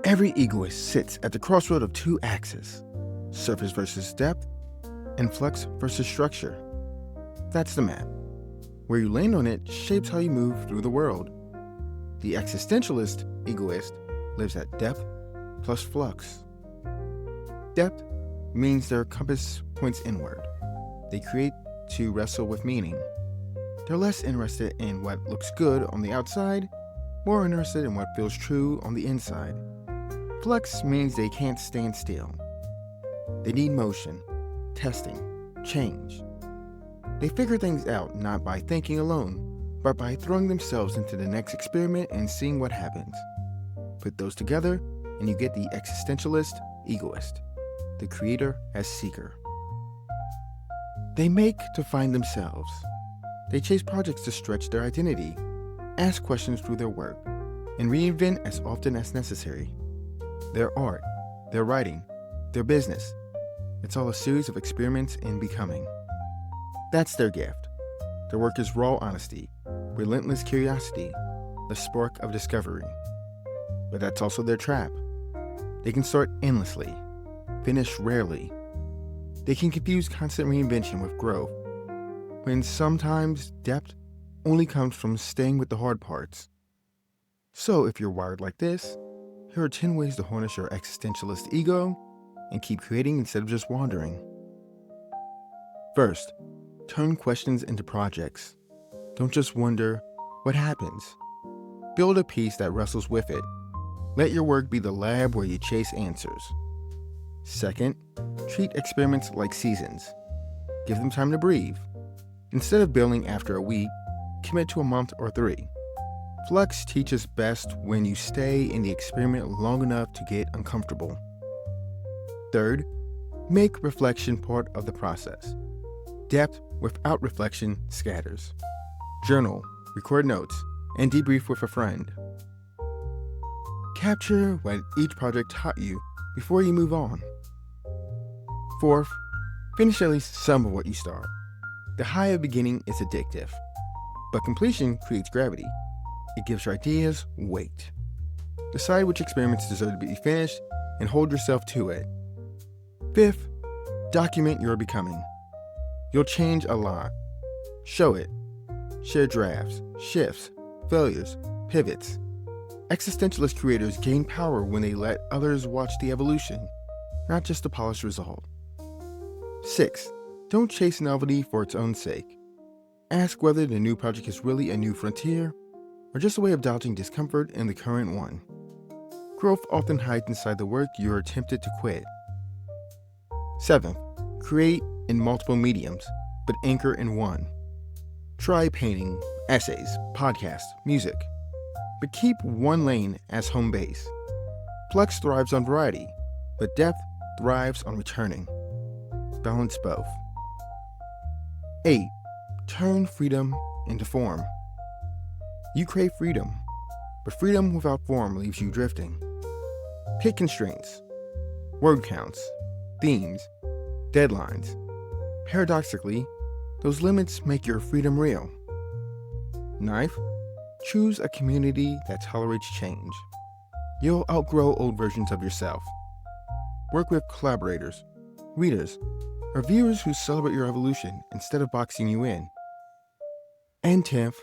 Every egoist sits at the crossroad of two axes, surface versus depth, and flux versus structure. That's the map. Where you land on it shapes how you move through the world. The existentialist egoist lives at depth plus flux. Depth means their compass points inward. They create to wrestle with meaning. They're less interested in what looks good on the outside, more interested in what feels true on the inside. Flux means they can't stand still. They need motion, testing, change. They figure things out not by thinking alone, but by throwing themselves into the next experiment and seeing what happens. Put those together, and you get the existentialist egoist, the creator as seeker. They make to find themselves. They chase projects to stretch their identity, ask questions through their work, and reinvent as often as necessary. Their art, their writing, their business, it's all a series of experiments in becoming. That's their gift. Their work is raw honesty, relentless curiosity, the spark of discovery. But that's also their trap. They can start endlessly, finish rarely. They can confuse constant reinvention with growth, when sometimes depth only comes from staying with the hard parts. So if you're wired like this, here are 10 ways to harness your existentialist ego and keep creating instead of just wandering. First, turn questions into projects. Don't just wonder, what happens? Build a piece that wrestles with it. Let your work be the lab where you chase answers. Second, treat experiments like seasons. Give them time to breathe. Instead of bailing after a week, commit to a month or 3. Flux teaches best when you stay in the experiment long enough to get uncomfortable. Third, make reflection part of the process. Depth without reflection scatters. Journal, record notes, and debrief with a friend. Capture what each project taught you before you move on. Fourth, finish at least some of what you start. The high of beginning is addictive, but completion creates gravity. It gives your ideas weight. Decide which experiments deserve to be finished and hold yourself to it. Fifth, document your becoming. You'll change a lot. Show it. Share drafts, shifts, failures, pivots. Existentialist creators gain power when they let others watch the evolution, not just the polished result. 6. Don't chase novelty for its own sake. Ask whether the new project is really a new frontier or just a way of dodging discomfort in the current one. Growth often hides inside the work you're tempted to quit. 7. Create in multiple mediums, but anchor in one. Try painting, essays, podcasts, music, but keep one lane as home base. Flux thrives on variety, but depth thrives on returning. Balance both. 8. Turn freedom into form. You crave freedom, but freedom without form leaves you drifting. Pick constraints, word counts, themes, deadlines. Paradoxically, those limits make your freedom real. 9. Choose a community that tolerates change. You'll outgrow old versions of yourself. Work with collaborators, readers, or viewers who celebrate your evolution instead of boxing you in. And 10th,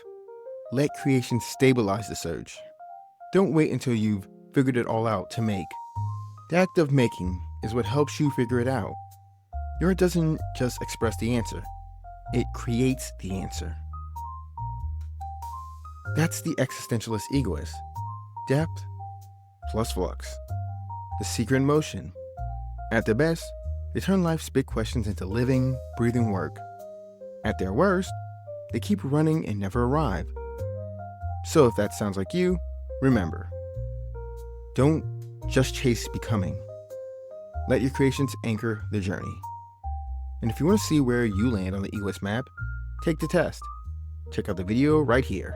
let creation stabilize the surge. Don't wait until you've figured it all out to make. The act of making is what helps you figure it out. Your art doesn't just express the answer, it creates the answer. That's the existentialist egoist. Depth plus flux. The secret in motion. At their best, they turn life's big questions into living, breathing work. At their worst, they keep running and never arrive. So if that sounds like you, remember, don't just chase becoming. Let your creations anchor the journey. And if you want to see where you land on the egoist map, take the test. Check out the video right here.